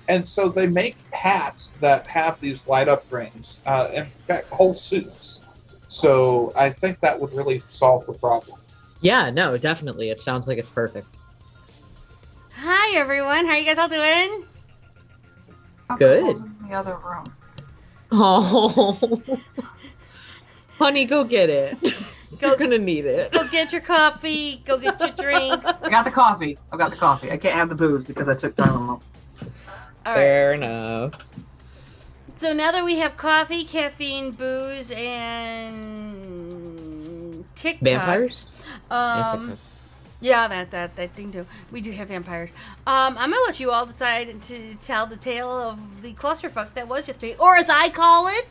And so they make hats that have these light up rings, in fact, whole suits. So I think that would really solve the problem. Yeah, no, definitely. It sounds like it's perfect. Hi everyone, how you guys all doing? Alcohol's Good. in the other room. Oh, honey, go get it. You're Go gonna need it. go get your coffee, go get your drinks. I got the coffee. I got the coffee. I can't have the booze because I took Tylenol. All Fair right. enough. So now that we have coffee, caffeine, booze, and TikToks, Vampires? um, yeah, that thing too. We do have vampires. I'm gonna let you all decide to tell the tale of the clusterfuck that was yesterday, or as I call it,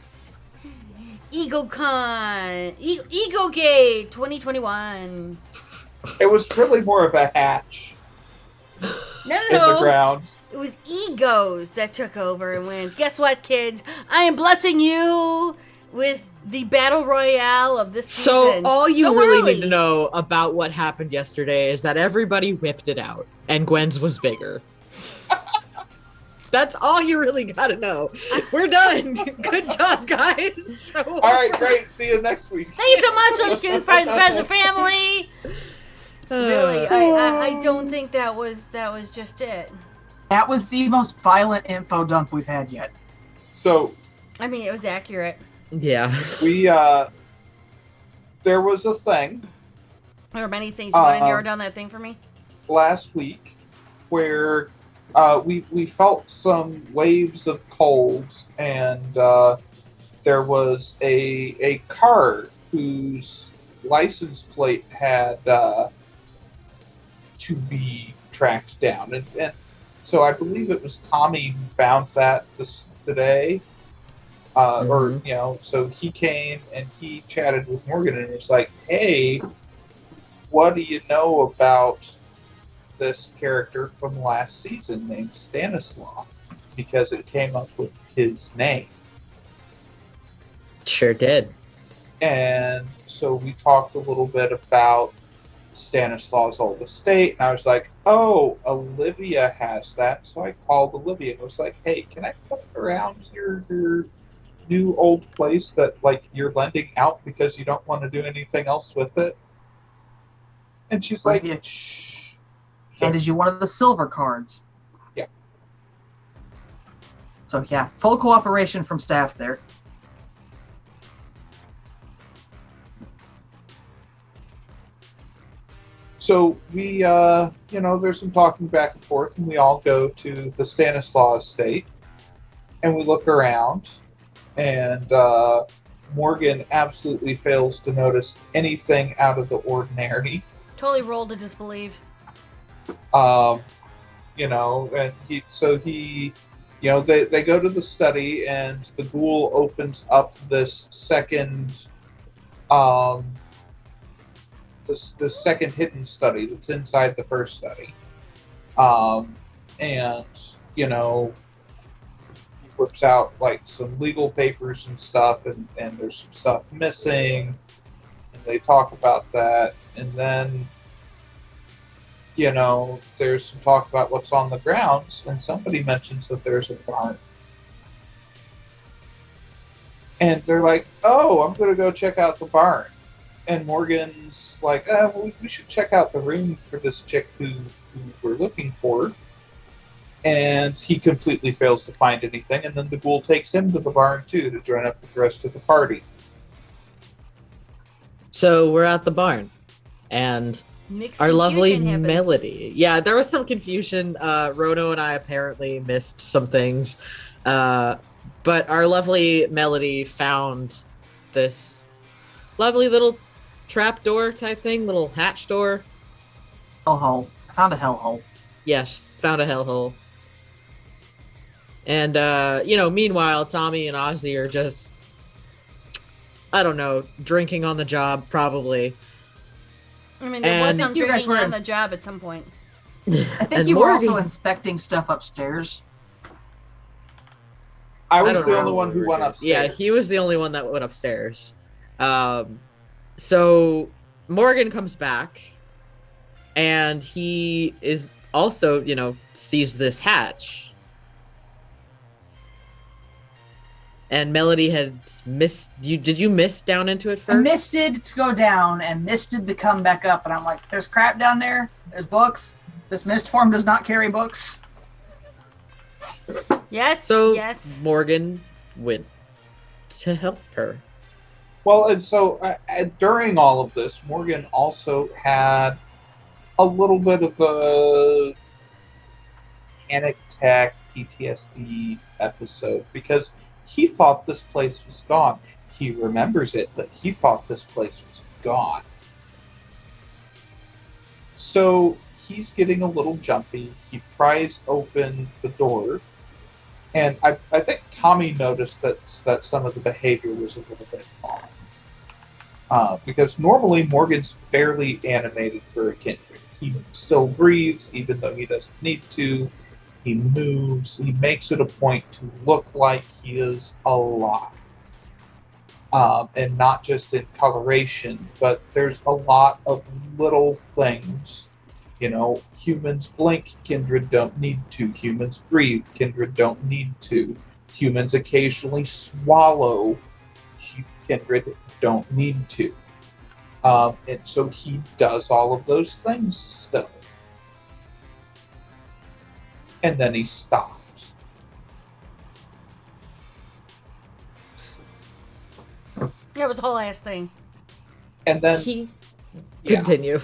EgoCon, EgoGate 2021. It was really more of a hatch No, in the no, no. ground. It was egos that took over and wins. Guess what, kids? I am blessing you with the battle royale of this So season. all you So really early. need to know about what happened yesterday is that everybody whipped it out and Gwen's was bigger. That's all you really gotta know. We're done. Good job, guys. All right, great. See you next week. Thank you so much, little friends and family. Really, I don't think that was just it. That was the most violent info dump we've had yet. So I mean, it was accurate. Yeah. we, there was a thing There were many things. You want to narrow down that thing for me? last week where we felt some waves of cold, and there was a car whose license plate had to be tracked down, and so I believe it was Tommy who found that today. Or so he came and he chatted with Morgan and was like, "Hey, what do you know about this character from last season named Stanislaw?" Because it came up with his name. Sure did. And so we talked a little bit about Stanislaw's old estate, and I was like, "Oh, Olivia has that." So I called Olivia and was like, "Hey, can I put around your new old place that like you're lending out because you don't want to do anything else with it?" And she's like, Olivia "Shh." handed you one of the silver cards. Yeah. So yeah, full cooperation from staff there. So we, there's some talking back and forth, and we all go to the Stanislaw estate, and we look around, and Morgan absolutely fails to notice anything out of the ordinary. Totally rolled to disbelieve. And they go to the study, and the ghoul opens up this second, this second hidden study that's inside the first study. And he whips out like some legal papers and stuff, and there's some stuff missing, and they talk about that, and then there's some talk about what's on the grounds, and somebody mentions that there's a barn. And they're like, "Oh, I'm going to go check out the barn." And Morgan's like, well, we should check out the room for this chick who we're looking for. And he completely fails to find anything, and then the ghoul takes him to the barn, too, to join up with the rest of the party. So we're at the barn, and Mixed our lovely confusion happens. Melody. Yeah, there was some confusion. Rono and I apparently missed some things. But our lovely Melody found this lovely little trapdoor type thing, little hatch door. Hellhole. I found a hellhole. Yes, found a hellhole. And, meanwhile, Tommy and Ozzy are just, I don't know, drinking on the job, probably. I mean, there was And some you guys drinking were on in- the job at some point. I think And you were Morgan- also inspecting stuff upstairs. I I was don't the know only what one we who were went doing. upstairs. Yeah, he was the only one that went upstairs. So Morgan comes back, and he is also, sees this hatch. and Melody had missed you. Did you miss down into it first? I misted to go down and misted to come back up, and I'm like, there's crap down there. There's books. This mist form does not carry books. Yes. So yes. Morgan went to help her. Well, and so during all of this, Morgan also had a little bit of a panic attack PTSD episode because he thought this place was gone. He remembers it, but he thought this place was gone. So he's getting a little jumpy. He pries open the door, and I think Tommy noticed that some of the behavior was a little bit off. Because normally Morgan's fairly animated for a kindred. He still breathes, even though he doesn't need to. He moves. He makes it a point to look like he is alive. And not just in coloration, but there's a lot of little things. You know, humans blink, kindred don't need to. Humans breathe, kindred don't need to. Humans occasionally swallow, kindred don't need to. And so he does all of those things still. And then he stops. That was the whole ass thing. And then Continue.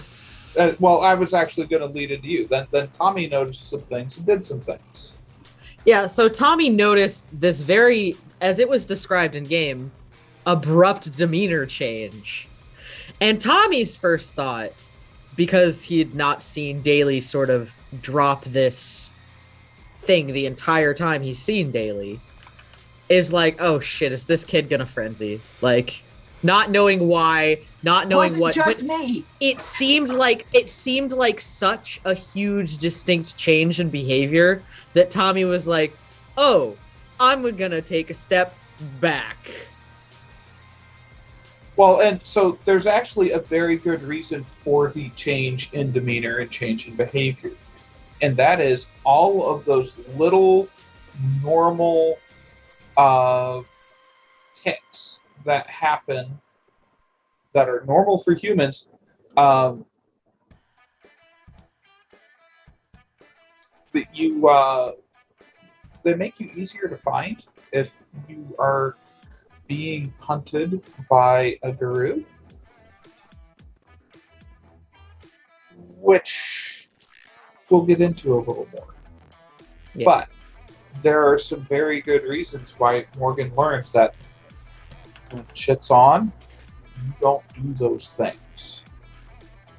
Well, I was actually going to lead into you. Then Tommy noticed some things and did some things. Yeah, so Tommy noticed this very, as it was described in game, abrupt demeanor change. And Tommy's first thought, because he had not seen Daly sort of drop this thing the entire time he's seen Daly, is like, oh shit, is this kid gonna frenzy? Like, not knowing why, not knowing what. Just me. It seemed like such a huge, distinct change in behavior that Tommy was like, oh, I'm gonna take a step back. Well, and so there's actually a very good reason for the change in demeanor and change in behavior. And that is all of those little normal tics that happen that are normal for humans, that they make you easier to find if you are being hunted by a guru, which we'll get into a little more. Yeah. But there are some very good reasons why Morgan learns that when shit's on, you don't do those things.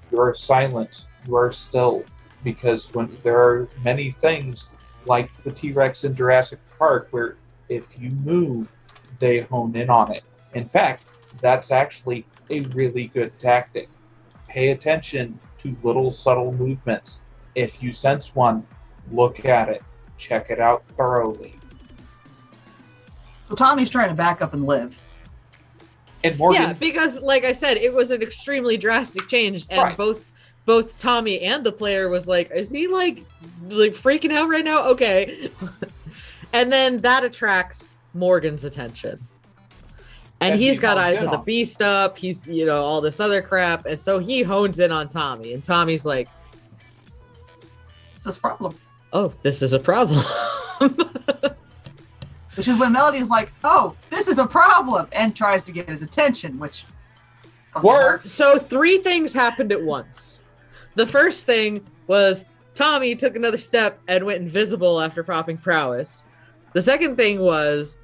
You are silent. You are still. Because when there are many things like the T-Rex in Jurassic Park where if you move, they hone in on it. In fact, that's actually a really good tactic. Pay attention to little subtle movements. If you sense one, look at it. Check it out thoroughly. So Tommy's trying to back up and live. And Morgan, yeah, because like I said, it was an extremely drastic change, and right. both Tommy and the player was like, is he like freaking out right now? Okay. And then that attracts Morgan's attention. And he's got eyes of the beast up, he's, all this other crap, and so he hones in on Tommy, and Tommy's like, it's this problem. Oh, this is a problem. Which is when Melody's like, oh, this is a problem, and tries to get his attention, which worked. So 3 things happened at once. The first thing was Tommy took another step and went invisible after popping prowess. The second thing was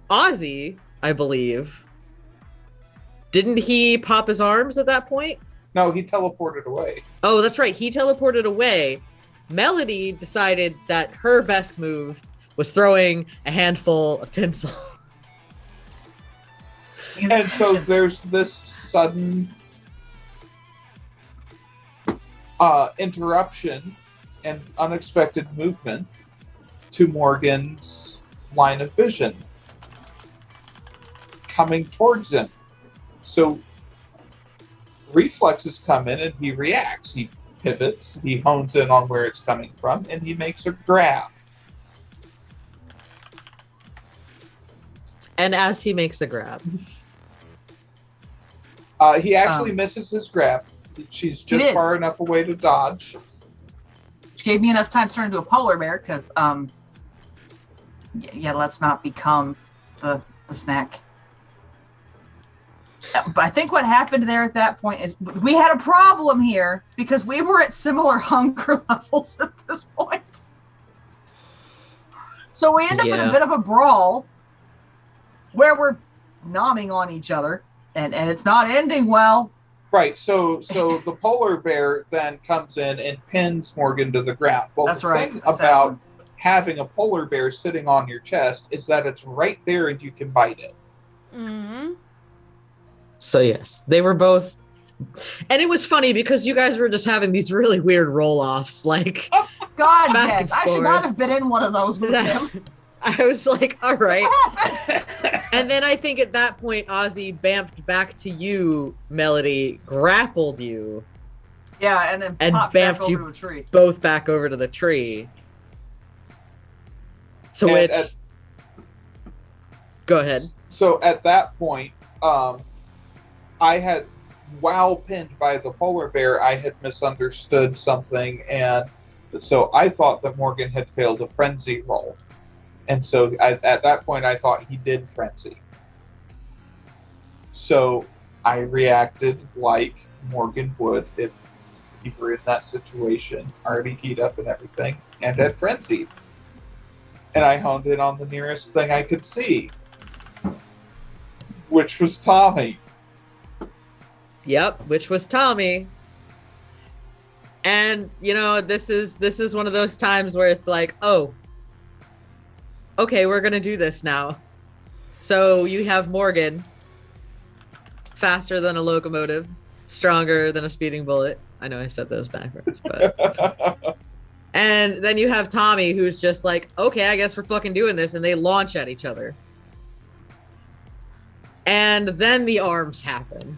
Ozzy, I believe. Didn't he pop his arms at that point? No, he teleported away. Oh, that's right. He teleported away. Melody decided that her best move was throwing a handful of tinsel. And so there's this sudden interruption and unexpected movement to Morgan's line of vision coming towards him. So reflexes come in and he reacts. He pivots, he hones in on where it's coming from, and he makes a grab. And as he makes a grab. He actually misses his grab. She's just far enough away to dodge. Which gave me enough time to turn into a polar bear, because, let's not become the snack. But I think what happened there at that point is we had a problem here because we were at similar hunger levels at this point. So we end up in a bit of a brawl where we're nomming on each other, and it's not ending well. Right, so the polar bear then comes in and pins Morgan to the ground. Well, That's the right. thing about having a polar bear sitting on your chest is that it's right there and you can bite it. Mm-hmm. So yes, they were both, and it was funny because you guys were just having these really weird roll-offs, like God, yes, I should not have been in one of those with him. I was like, all right. And then I think at that point, Ozzy bamfed back to you, Melody, grappled you. Yeah, and then and popped back bamfed over you to a tree. both back over to the tree. So go ahead. So at that point, I had, while pinned by the polar bear, I had misunderstood something, and so I thought that Morgan had failed a frenzy roll. And so at that point, I thought he did frenzy. So I reacted like Morgan would if he were in that situation, already keyed up and everything, and had frenzied. And I honed in on the nearest thing I could see, which was Tommy. Yep, which was Tommy. And this is one of those times where it's like, oh, okay, we're gonna do this now. So you have Morgan, faster than a locomotive, stronger than a speeding bullet. I know I said those backwards, but and then you have Tommy, who's just like, okay, I guess we're fucking doing this, and they launch at each other. And then the arms happen.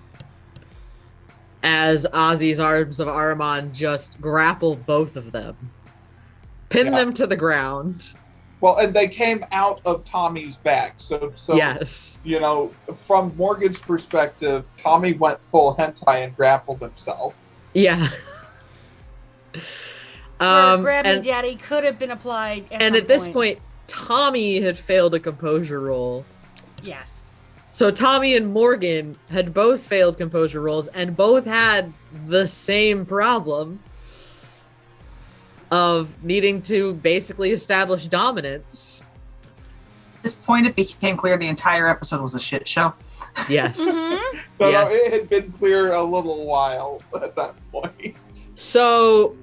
As Ozzy's arms of Ahriman just grapple both of them. Pin them to the ground. Well, and they came out of Tommy's back. So yes. From Morgan's perspective, Tommy went full hentai and grappled himself. Yeah. Grab Me Daddy could have been applied at this point, Tommy had failed a composure roll. Yes. So Tommy and Morgan had both failed composure rolls and both had the same problem of needing to basically establish dominance. At this point, it became clear the entire episode was a shit show. Yes. Mm-hmm. No, yes. It had been clear a little while at that point. So,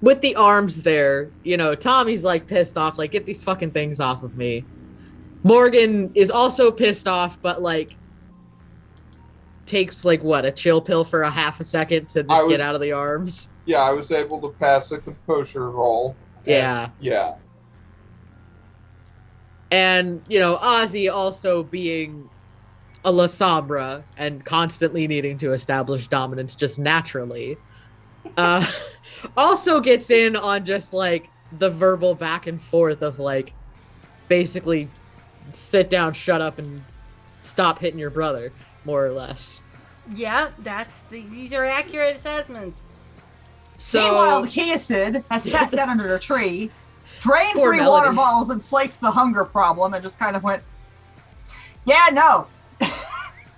with the arms there, Tommy's like pissed off, like, get these fucking things off of me. Morgan is also pissed off, but like takes a chill pill for a half a second to just get out of the arms. Yeah, I was able to pass a composure roll. Yeah. Yeah. And, Ozzy also being a La Sombra and constantly needing to establish dominance just naturally, also gets in on just the verbal back and forth of basically sit down, shut up, and stop hitting your brother, more or less. Yeah, these are accurate assessments. So, meanwhile, the Keosid has sat down under a tree, drained Poor 3 Melody. water bottles, and slaked the hunger problem, and just kind of went, yeah, no.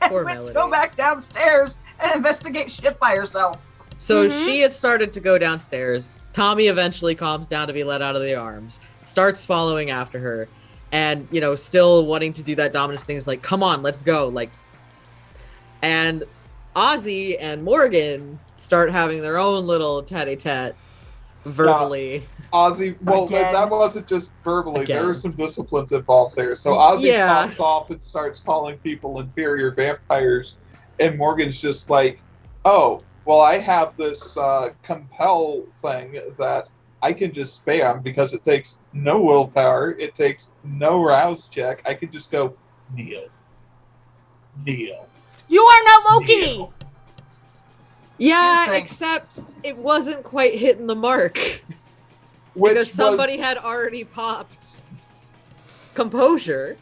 Poor went Melody. to go back downstairs and investigate shit by herself. So she had started to go downstairs. Tommy eventually calms down to be let out of the arms, starts following after her, and, still wanting to do that dominance thing is like, come on, let's go. And Ozzy and Morgan start having their own little tete-a-tete verbally. Ozzy, well, Again. that wasn't just verbally. Again. There were some disciplines involved there. So Ozzy pops off and starts calling people inferior vampires, and Morgan's just like, oh, well, I have this compel thing that I can just spam because it takes no willpower, it takes no rouse check. I can just go, kneel. You are not Loki! Kneel. Yeah, except it wasn't quite hitting the mark. Because somebody had already popped. composure.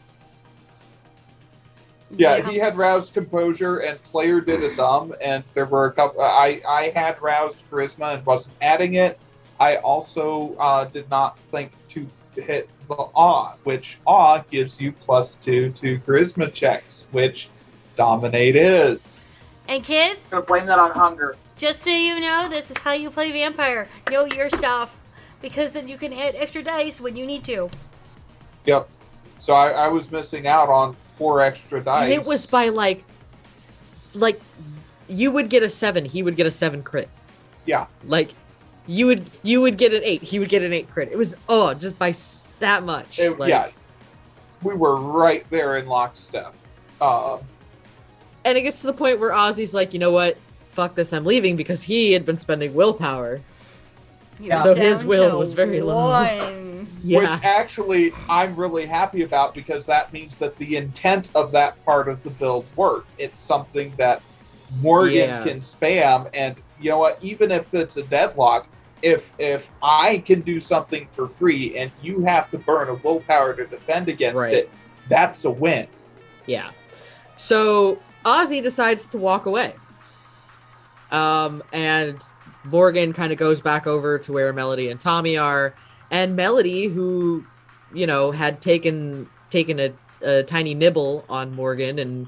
Yeah, he had roused composure, and player did a dumb, and there were a couple. I had roused charisma and wasn't adding it. I also did not think to hit the awe, which awe gives you +2 to charisma checks, which dominate is. And kids, I'm gonna blame that on hunger. just so you know, this is how you play vampire. Know your stuff, because then you can add extra dice when you need to. Yep. So I was missing out on 4 extra dice. And it was by like you would get a 7, he would get a 7 crit. Yeah. Like you would get an 8, he would get an 8 crit. It was just by that much. Yeah. We were right there in lockstep. And it gets to the point where Ozzy's like, you know what? Fuck this, I'm leaving, because he had been spending willpower. He So was his down will to was very low. 1. Yeah. Which actually I'm really happy about, because that means that the intent of that part of the build worked. It's something that Morgan can spam, and you know what? Even if it's a deadlock, if I can do something for free and you have to burn a willpower to defend against it, that's a win. Yeah. So Ozzy decides to walk away. And Morgan kind of goes back over to where Melody and Tommy are. And Melody, who, you know, had taken a tiny nibble on Morgan and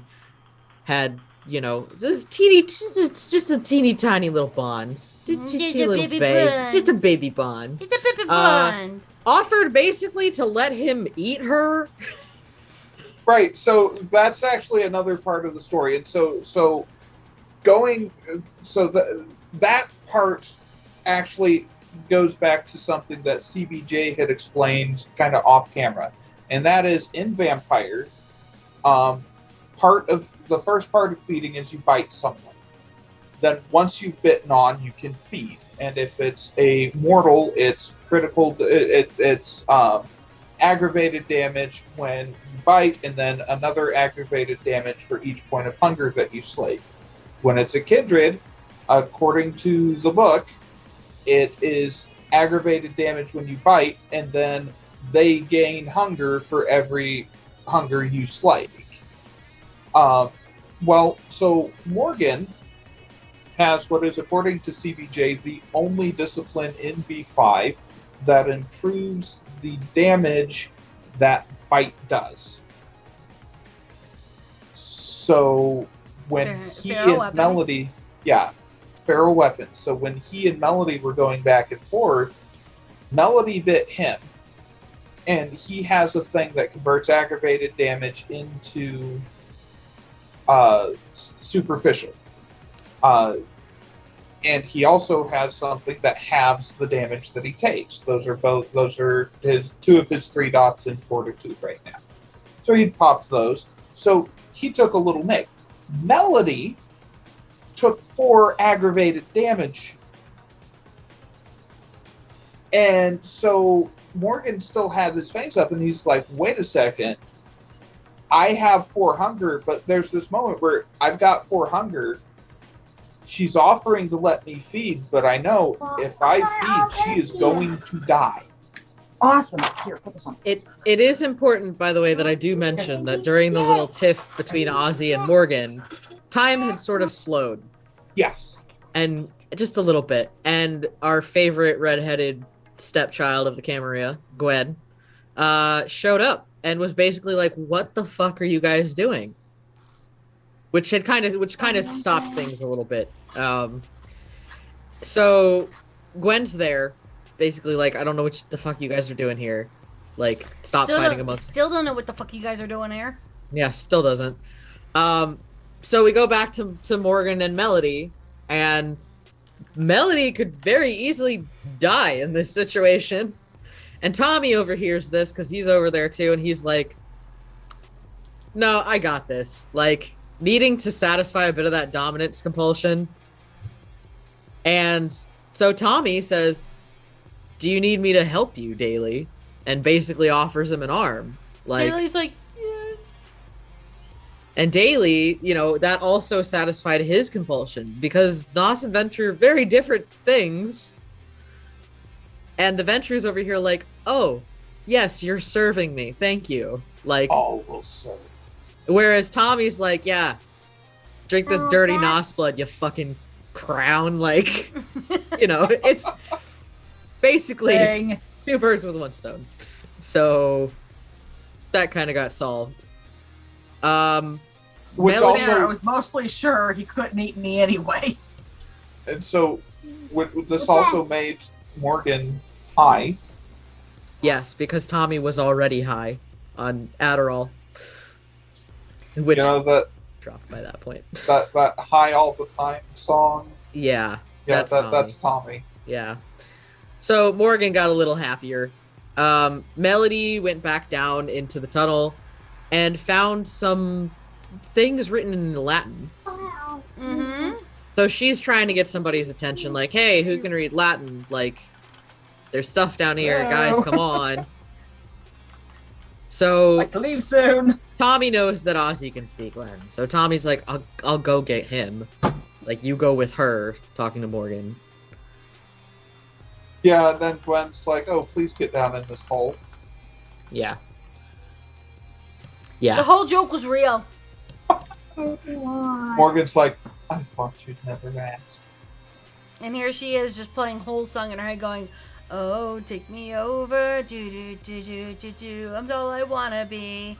had, you know, just a teeny tiny little bond. Just a baby bond. Just a baby bond. It's a baby bond. Offered basically to let him eat her. Right. So that's actually another part of the story. And that part actually goes back to something that CBJ had explained kind of off camera, and that is in Vampire, part of the first part of feeding is you bite someone. Then once you've bitten on, you can feed, and if it's a mortal, it's critical. It's aggravated damage when you bite, and then another aggravated damage for each point of hunger that you slake. When it's a kindred, according to the book, it is aggravated damage when you bite, and then they gain hunger for every hunger you slake. So Morgan has what is, according to CBJ, the only discipline in V5 that improves the damage that bite does. So when he and Melody... Yeah. Feral weapons. So when he and Melody were going back and forth, Melody bit him, and he has a thing that converts aggravated damage into superficial. And he also has something that halves the damage that he takes. Those are his 2 of his 3 dots in Fortitude right now. So he pops those. So he took a little nick. Melody took 4 aggravated damage. And so Morgan still had his face up, and he's like, wait a second. I have 4 hunger, but there's this moment where I've got 4 hunger. She's offering to let me feed, but I know if I feed, she is going to die. Awesome. Here, put this on. It is important, by the way, that I do mention that during the little tiff between Ozzy and Morgan, time had sort of slowed. Yes. And just a little bit. And our favorite redheaded stepchild of the Camarilla, Gwen, showed up and was basically like, what the fuck are you guys doing? Which kind of stopped things a little bit. So Gwen's there, basically like, I don't know what the fuck you guys are doing here. Like, stop fighting amongst. Still don't know what the fuck you guys are doing here. Yeah, still doesn't. So we go back to Morgan and Melody, and Melody could very easily die in this situation. And Tommy overhears this because he's over there too, and he's like, no, I got this. Like, needing to satisfy a bit of that dominance compulsion. And so Tommy says, do you need me to help you, Daly? And basically offers him an arm. Like, Daly's like, yes. And Daly, you know, that also satisfied his compulsion, because Nos and Venture are very different things. And the Venture's over here like, oh, yes, you're serving me. Thank you. Like, All will serve. whereas Tommy's like, yeah, drink this dirty Nos blood, you fucking crown. Like, it's basically Dang. 2 birds with 1 stone. So that kind of got solved. Which Melody- also- I was mostly sure he couldn't eat me anyway. And so, this also made Morgan high. Yes, because Tommy was already high on Adderall, which That dropped by that point. that high all the time song. Yeah, Yeah, that's Tommy. that's Tommy. Yeah. So Morgan got a little happier. Melody went back down into the tunnel and found some things written in Latin. Mm-hmm. So she's trying to get somebody's attention, like, hey, who can read Latin? Like, there's stuff down here, guys, come on. So Like to leave soon. Tommy knows that Ozzy can speak Latin. So Tommy's like, I'll go get him. Like, you go with her, talking to Morgan. Yeah, and then Gwen's like, "Oh, please get down in this hole." Yeah. The Yeah. whole joke was real. Morgan's like, "I thought you'd never ask." And here she is just playing whole song in her head going, oh, take me over, do do do do do do, I'm all I wanna be.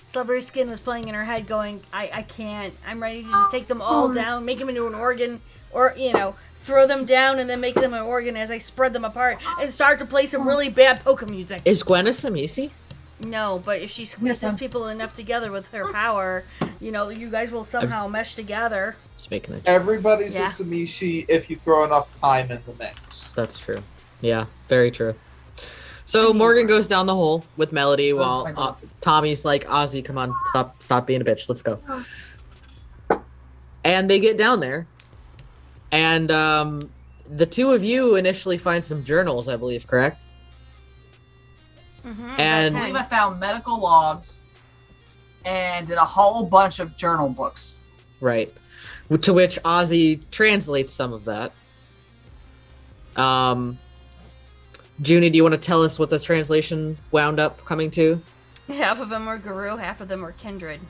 Slippery Skin was playing in her head going, I can't, I'm ready to just take them all down, make them into an organ, or, throw them down and then make them an organ as I spread them apart and start to play some really bad polka music. Is Gwen a Samisi? No, but if she squeezes people enough together with her power, you guys will somehow mesh together. Just making a joke. Everybody's Yeah. a Samishi if you throw enough time in the mix. That's true. Yeah, very true. So Morgan goes down the hole with Melody while Tommy's like, Ozzy, come on, stop being a bitch. Let's go. And they get down there. And the 2 of you initially find some journals, I believe, correct? Mm-hmm, And- I believe I found medical logs and did a whole bunch of journal books. Right. To which Ozzy translates some of that. Junie, do you want to tell us what the translation wound up coming to? Half of them were Guru, half of them were Kindred.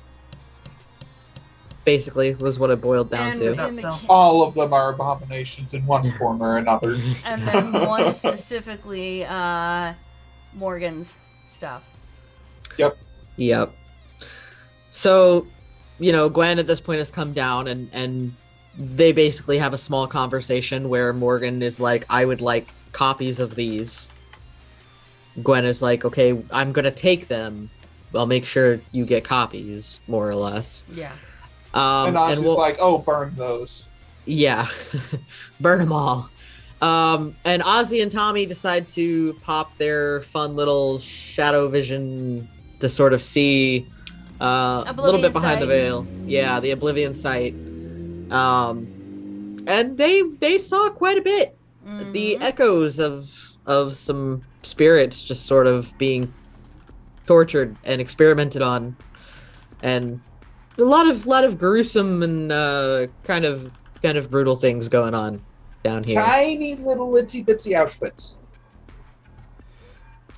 Basically, was what it boiled down And- to. and That's the still- ki- All of them are abominations in one form or another. And then one is specifically Morgan's stuff. Yep. So, Gwen at this point has come down and they basically have a small conversation where Morgan is like, I would like copies of these. Gwen is like, okay, I'm going to take them. I'll make sure you get copies, more or less. Yeah. And Ozzy's we'll- like, "Oh, burn those." Yeah, burn them all. And Ozzy and Tommy decide to pop their fun little shadow vision to sort of see a little Oblivion bit behind the sight. veil. Yeah, the Oblivion sight. And they saw quite a bit. The Mhm. echoes of some spirits just sort of being tortured and experimented on, and a lot of gruesome and kind of brutal things going on down here. Tiny little itsy bitsy Auschwitz.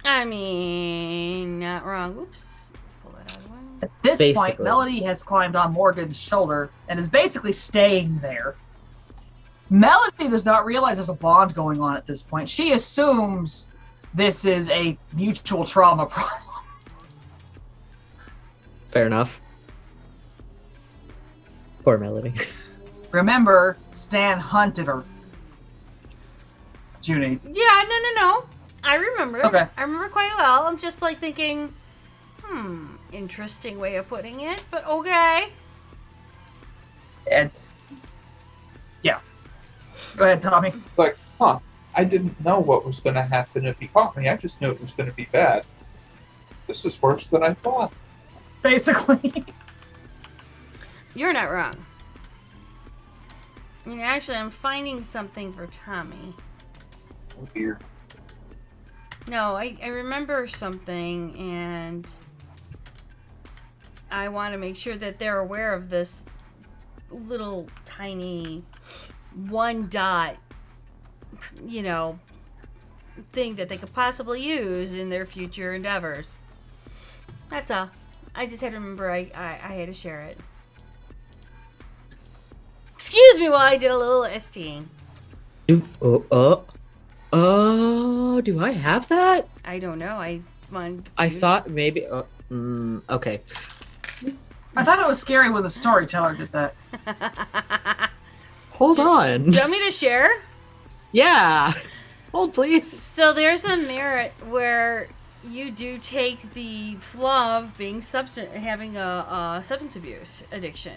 I mean, not wrong. Oops. Let's pull that out of the way. At this point, Basically. Melody has climbed on Morgan's shoulder and is basically staying there. Melody does not realize there's a bond going on at this point. She assumes this is a mutual trauma problem. Fair enough. Poor Melody. Remember, Stan hunted her. Junie. Yeah, no. I remember. Okay. I remember quite well. I'm just like thinking, interesting way of putting it, but okay. And yeah. Go ahead, Tommy. It's like, huh? I didn't know what was going to happen if he caught me. I just knew it was going to be bad. This is worse than I thought. Basically. You're not wrong. I mean, actually, I'm finding something for Tommy. Oh dear. No, I remember something, and I want to make sure that they're aware of this little tiny 1 dot, thing that they could possibly use in their future endeavors. That's all. I just had to remember I had to share it. Excuse me while I did a little STing. Do I have that? I don't know. I thought maybe. Okay. I thought it was scary when the storyteller did that. Hold on. Do you want me to share? Yeah. Hold, please. So there's a merit where you do take the flaw of being having a substance abuse addiction.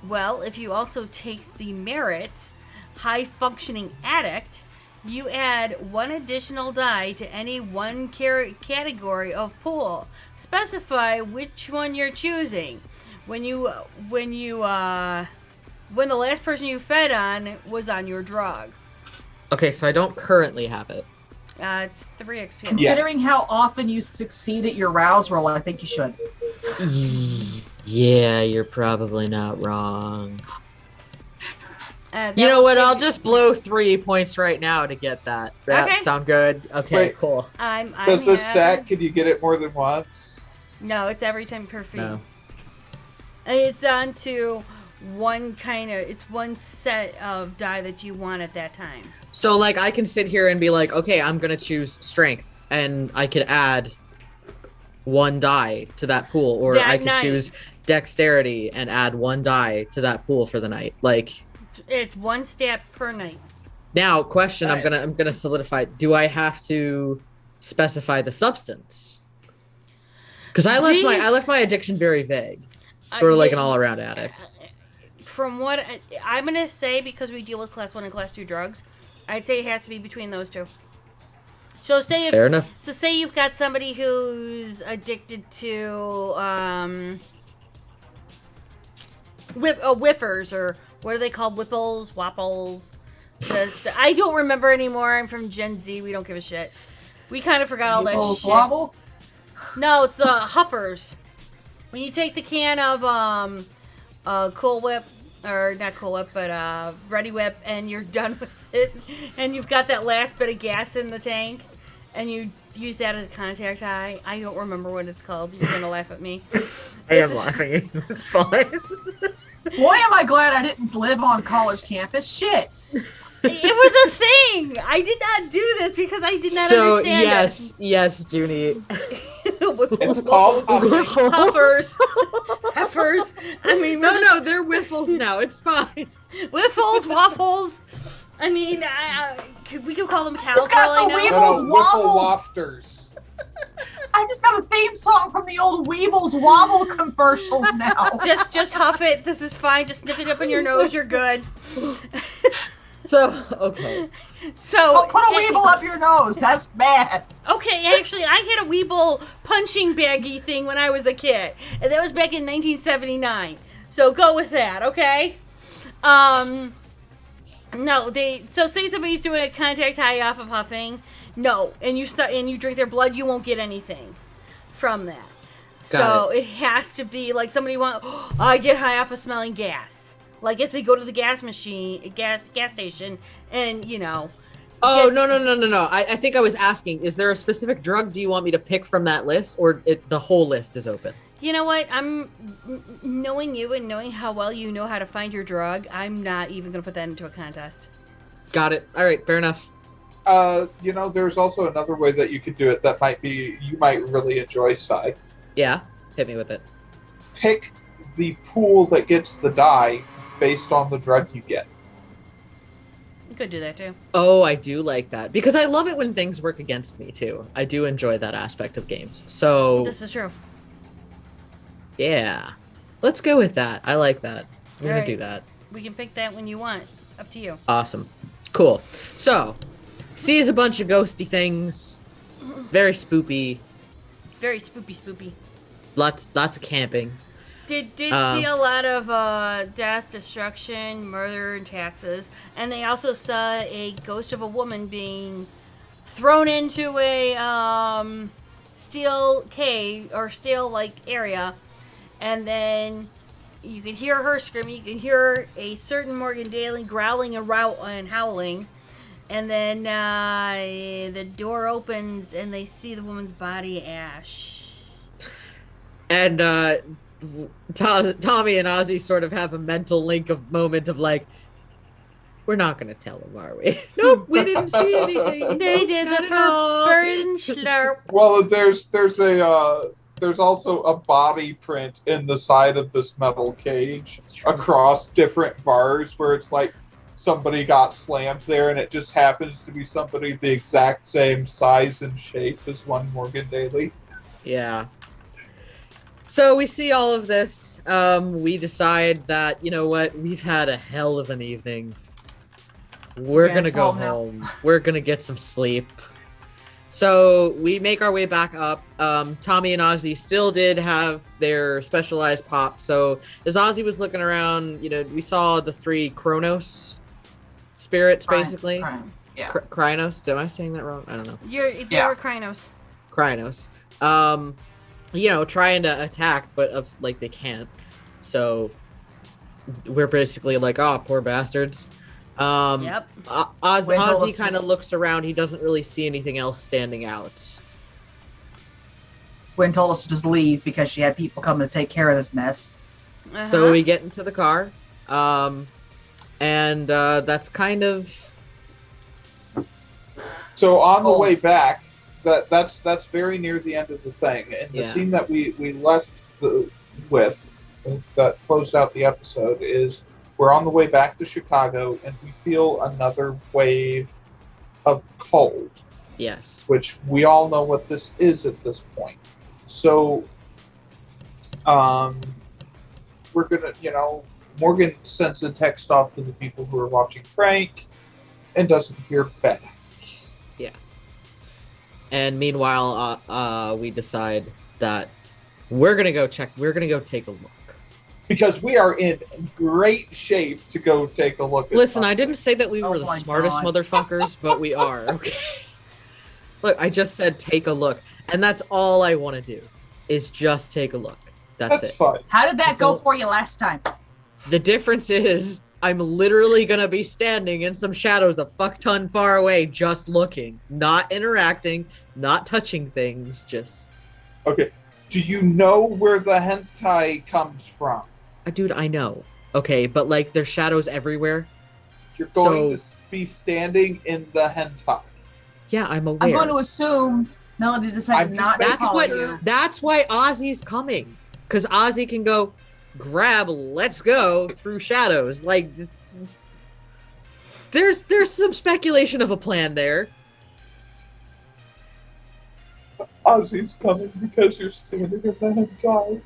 Well, if you also take the merit high functioning addict, you add one additional die to any one category of pool. Specify which one you're choosing. When the last person you fed on was on your drug. Okay, so I don't currently have it. It's 3 XP. Considering how often you succeed at your rouse roll, I think you should. Yeah, you're probably not wrong. That You know will what? give I'll you- just blow 3 points right now to get that. That Okay. sound good? Okay, Wait. cool. I'm Does this happy. stack? Can you get it more than once? No, it's every time per feed. No. And it's on to one it's one set of die that you want at that time. So, like, I can sit here and be like, okay, I'm going to choose strength, and I could add 1 die to that pool, or That I could night. choose dexterity and add 1 die to that pool for the night. Like, It's 1 stat per night. now, question, Nice. I'm gonna solidify. Do I have to specify the substance? Because I left my addiction very vague, sort of like an yeah. all-around addict. From what I'm gonna say, because we deal with class 1 and class 2 drugs, I'd say it has to be between those two. So Fair enough. say you've got somebody who's addicted to whiffers, or what are they called? Whipples, wapples. I don't remember anymore. I'm from Gen Z. We don't give a shit. We kind of forgot all that Little shit. Swabble? No, it's huffers. When you take the can of Cool Whip, or not Cool Whip, but Ready Whip, and you're done with it, and you've got that last bit of gas in the tank, and you use that as a contact high. I don't remember what it's called. You're gonna laugh at me. I am laughing. It's fine. Boy, am I glad I didn't live on college campus. Shit. It was a thing. I did not do this because I did not So, understand yes, Junie. it. It's called Whiffles. Huffers. Heifers. I mean, No, they're whiffles now. It's fine. Whiffles, waffles. I mean, we could call them cows. It's got for all I the know. Weebles Wiffle Wobble. Wafters. I just got a theme song from the old Weebles Wobble commercials now. Just huff it. This is fine. Just sniff it up in your nose. You're good. So, okay. So Oh, put a Weeble up your nose. That's bad. Okay, actually, I had a Weeble punching baggy thing when I was a kid, and that was back in 1979. So go with that, okay? No, so say somebody's doing a contact high off of huffing, no, and you drink their blood, you won't get anything from that. So it has to be like somebody I get high off of smelling gas. Like if they go to the gas station, and Oh, no. I think I was asking, is there a specific drug do you want me to pick from that list, or the whole list is open? You know what? Knowing you and knowing how well you know how to find your drug, I'm not even going to put that into a contest. Got it. All right, fair enough. There's also another way that you could do it that you might really enjoy, Sai. Yeah, hit me with it. Pick the pool that gets the die based on the drug you get. You could do that too. Oh, I do like that, because I love it when things work against me too. I do enjoy that aspect of games. So, This is true. yeah. Let's go with that. I like that. I'm going Alright. to do that. We can pick that when you want. Up to you. Awesome. Cool. So, sees a bunch of ghosty things. Very spoopy. Very spoopy. Lots of camping. Did see a lot of death, destruction, murder, and taxes, and they also saw a ghost of a woman being thrown into a steel cave or steel-like area, and then you could hear her screaming. You could hear a certain Morgan Daly growling and howling, And then the door opens and they see the woman's body, Ash. And Tommy and Ozzy sort of have a mental moment of like, we're not going to tell him, are we? Nope, we didn't see anything. They did the forbidden slurp. Well, there's also a body print in the side of this metal cage across different bars where it's like somebody got slammed there, and it just happens to be somebody the exact same size and shape as one Morgan Daly. Yeah. So we see all of this. We decide that, you know what, we've had a hell of an evening. We're gonna go home. We're gonna get some sleep. So we make our way back up. Tommy and Ozzy still did have their specialized pop. So as Ozzy was looking around, we saw the 3 Kronos spirits, basically. Yeah. Krynos? Am I saying that wrong? I don't know. They were Krynos. Krynos. Trying to attack, but they can't. So we're basically like, oh, poor bastards. Yep. Ozzy kind of looks around. He doesn't really see anything else standing out. Gwen told us to just leave because she had people coming to take care of this mess. Uh-huh. So we get into the car. And that's kind of... So on the way back, that's very near the end of the thing. And the scene that we left with, that closed out the episode, is we're on the way back to Chicago, and we feel another wave of cold. Yes. Which we all know what this is at this point. So, we're gonna, Morgan sends a text off to the people who are watching Frank, and doesn't hear back. Yeah. And meanwhile, we decide that we're gonna go take a look. Because we are in great shape to go take a look at Listen, something. I didn't say that we were the smartest motherfuckers, but we are, okay? Look, I just said take a look. And that's all I want to do, is just take a look. That's it. Fine. How did that go for you last time? The difference is I'm literally going to be standing in some shadows a fuck ton far away, just looking. Not interacting, not touching things, just... Okay. Do you know where the hentai comes from? Dude, I know. Okay, but there's shadows everywhere. You're going to be standing in the hentai. Yeah, I'm aware. I'm going to assume Melody decided not to follow you. That's why Ozzy's coming. Because Ozzy can go, grab, let's go, through shadows. There's some speculation of a plan there. Ozzy's coming because you're standing in the hentai.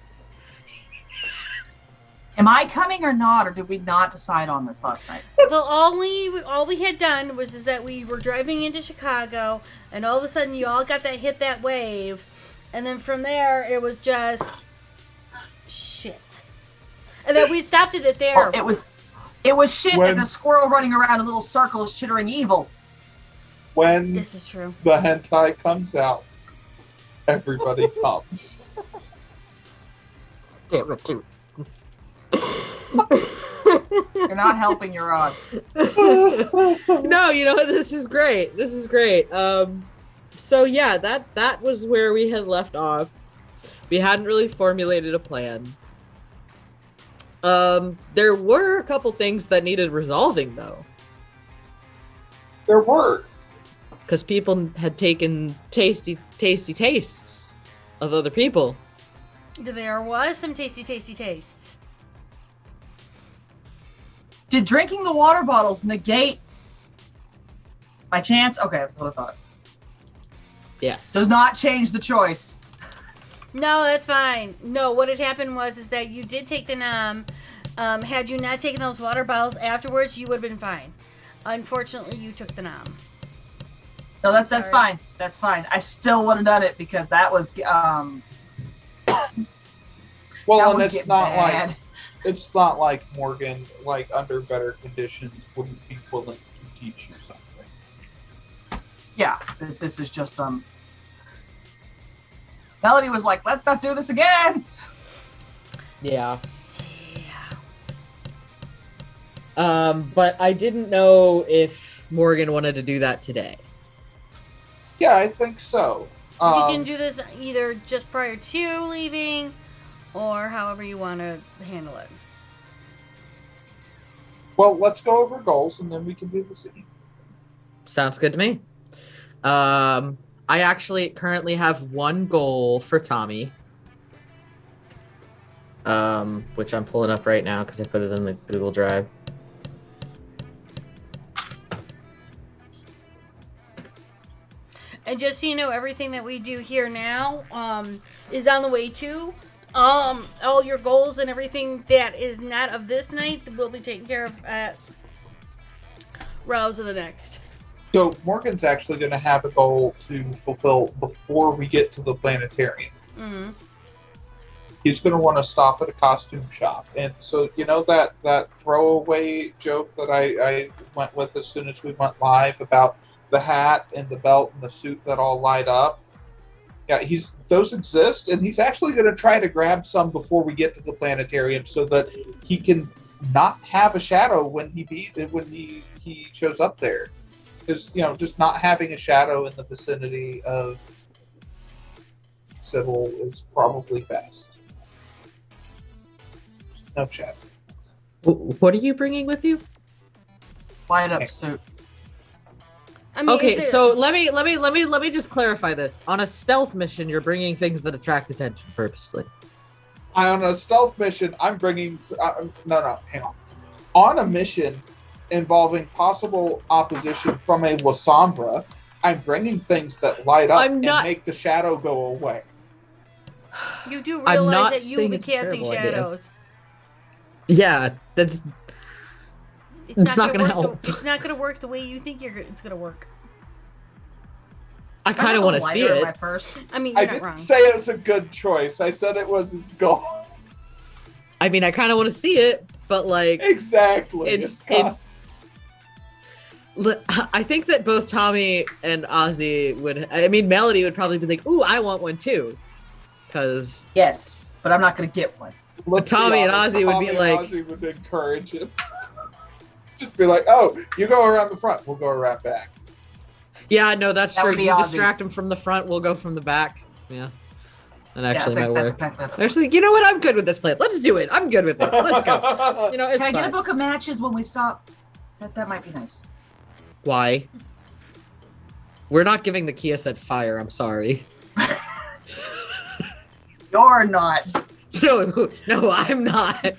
Am I coming or not, or did we not decide on this last night? Well, all we had done was that we were driving into Chicago, and all of a sudden you all got hit that wave, and then from there it was just shit, and then we stopped it there. Well, it was shit and a squirrel running around in little circles, chittering evil. When this is true, the hentai comes out, everybody comes. Damn it, dude. You're not helping your odds. No, this is great. This is great. So yeah, that was where we had left off. We hadn't really formulated a plan. There were a couple things that needed resolving, though. There were. Because people had taken tasty tastes of other people. There was some tasty tastes. Did drinking the water bottles negate my chance? Okay, that's what I thought. Yes. Does not change the choice. No, that's fine. No, what had happened was that you did take the nom. Had you not taken those water bottles afterwards, you would have been fine. Unfortunately, you took the nom. No, that's fine. That's fine. I still would have done it because that was Well, that and was it's not bad. It's not like Morgan, under better conditions, wouldn't be willing to teach you something. Yeah, this is just Melody was like, "Let's not do this again." Yeah. But I didn't know if Morgan wanted to do that today. Yeah, I think so. We can do this either just prior to leaving, or however you want to handle it. Well, let's go over goals, and then we can do the scene. Sounds good to me. I actually currently have one goal for Tommy, which I'm pulling up right now because I put it in the Google Drive. And just so you know, everything that we do here now is on the way too. All your goals and everything that is not of this night will be taken care of at Rouse of the next. So Morgan's actually going to have a goal to fulfill before we get to the planetarium. Mm-hmm. He's going to want to stop at a costume shop. And so, you know that throwaway joke that I went with as soon as we went live about the hat and the belt and the suit that all light up? Yeah, those exist, and he's actually going to try to grab some before we get to the planetarium so that he can not have a shadow when he shows up there. Because, just not having a shadow in the vicinity of Sybil is probably best. Just no shadow. What are you bringing with you? Light up suit. I mean, Okay, so let me just clarify this. On a stealth mission, you're bringing things that attract attention purposefully. On a stealth mission, I'm bringing... no, hang on. On a mission involving possible opposition from a Lasombra, I'm bringing things that light up and make the shadow go away. You do realize that you will be it's a casting terrible idea. shadows. Yeah, it's not going to help. It's not going to work the way you think it's going to work. I kind of want to see it. My purse. I mean, you're I not didn't wrong. say it was a good choice. I said it was his goal. I mean, I kind of want to see it, but like Exactly. it's. I think that both Tommy and Ozzy would. I mean, Melody would probably be like, "Ooh, I want one too," because Yes, but I'm not going to get one. Let's Tommy be and honest, Ozzy would Tommy be and like- Ozzy would encourage it. Just be like, "Oh, you go around the front. We'll go around back." yeah, no, that's That true. would be You Ozzy. distract them from the front, we'll go from the back. Yeah, that actually might that's work. exactly what- Actually, you know what? I'm good with this plan. Let's do it. I'm good with it. Let's go. You know, it's Can I get a fine. book of matches when we stop? That might be nice. Why? We're not giving the Kia set fire. I'm sorry. You're not. No, I'm not.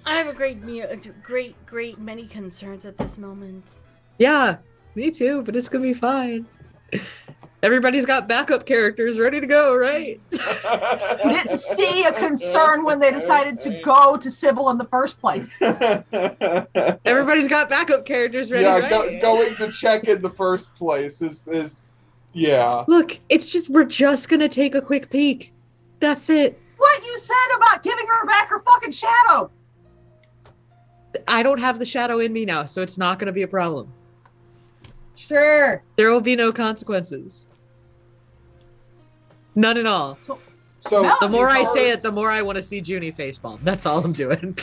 I have a great many concerns at this moment. Yeah, me too, but it's gonna be fine. Everybody's got backup characters ready to go, right? You didn't see a concern when they decided to go to Sybil in the first place. Everybody's got backup characters ready, Yeah, right? going to check in the first place is yeah. Look, we're just gonna take a quick peek. That's it. What you said about giving her back her fucking shadow? I don't have the shadow in me now, so it's not gonna be a problem. Sure. There will be no consequences. None at all. So Melody The more I say goes- it, the more I want to see Junie facepalm. That's all I'm doing.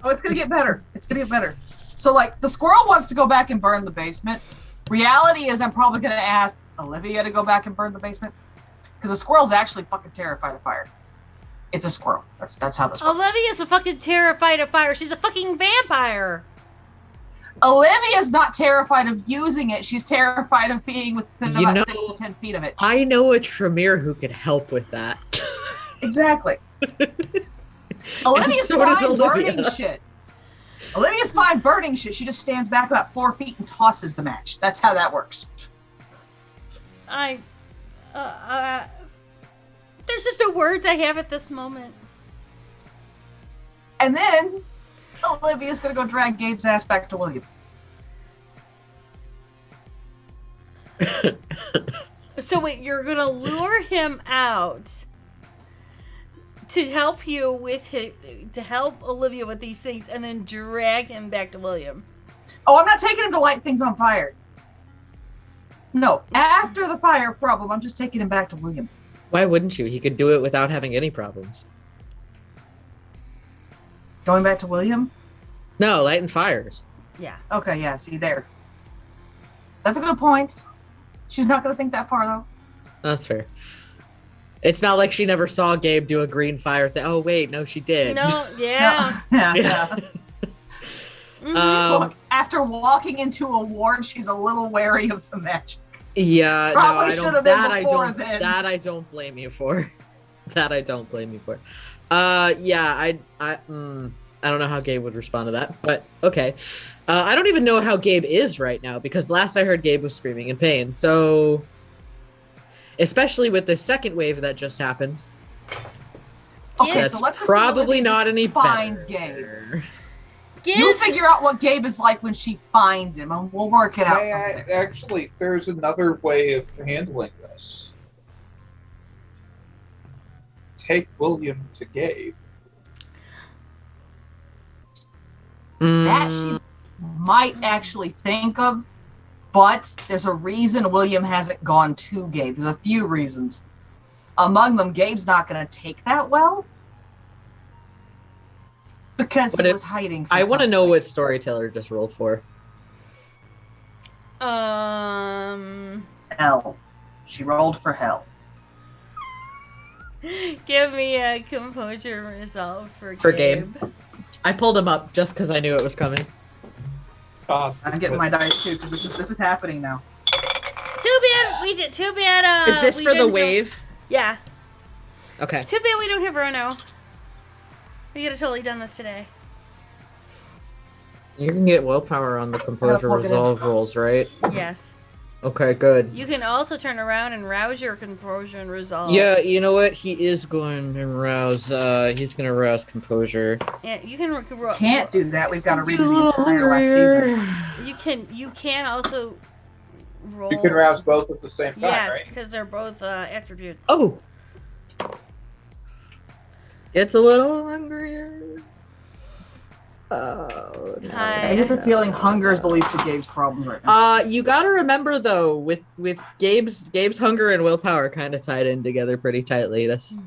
Oh, it's gonna get better. It's gonna get better. So, like, the squirrel wants to go back and burn the basement. Reality is, I'm probably gonna ask Olivia to go back and burn the basement because the squirrel's actually fucking terrified of fire. It's a squirrel. That's how this works. Olivia's a fucking terrified of fire. She's a fucking vampire. Olivia's not terrified of using it. She's terrified of being within You about know- 6 to 10 feet of it. I know a Tremere who could help with that. Exactly. Olivia's so does fine Olivia. burning shit. Olivia's fine burning shit. She just stands back about 4 feet and tosses the match. That's how that works. There's just no words I have at this moment. And then Olivia's gonna go drag Gabe's ass back to William. So wait, you're gonna lure him out to help you with to help Olivia with these things, and then drag him back to William. Oh, I'm not taking him to light things on fire. No, after the fire problem, I'm just taking him back to William. Why wouldn't you? He could do it without having any problems. Going back to William? No, lighting fires. Yeah. Okay, yeah, see there. That's a good point. She's not going to think that far, though. That's fair. It's not like she never saw Gabe do a green fire thing. Oh, wait, no, she did. No, yeah. Yeah. Mhm. Look, after walking into a ward, she's a little wary of the magic. Yeah, Probably no, I should don't. have been That I before don't. then. That I don't blame you for. That I don't blame you for. Yeah, I don't know how Gabe would respond to that, but okay. I don't even know how Gabe is right now because last I heard Gabe was screaming in pain. So, especially with the second wave that just happened, Okay, that's so let's assume probably Olivia not just any finds better. Gabe. Give You figure out what Gabe is like when she finds him, and we'll work it out. From there. Actually, there's another way of handling this. Take William to Gabe. That Mm, she might actually think of, but there's a reason William hasn't gone to Gabe. There's a few reasons. Among them, Gabe's not going to take that well because But he it- was hiding. I want to something. know what storyteller just rolled for. Hell. She rolled for hell. Give me a composure resolve for Gabe. I pulled him up just because I knew it was coming. God, I'm getting my dice too because this is happening now. Too bad we did. Too bad. Is this we for the didn't go- wave? Yeah. Okay. Too bad we don't have Rono. We could have totally done this today. You can get willpower on the composure plug it in. resolve rolls, right? Yes. Okay, good. You can also turn around and rouse your composure and resolve. Yeah, you know what? He is going to rouse. He's going to rouse composure. Yeah, you can. Can't do that. We've got to redo the entire last season. You can also roll. you can rouse both at the same time, Yes, right? because they're both attributes. Oh! It's a little hungrier. Oh, no. I get the feeling hunger is the least of Gabe's problems right now. You gotta remember though, with Gabe's hunger and willpower kind of tied in together pretty tightly. That's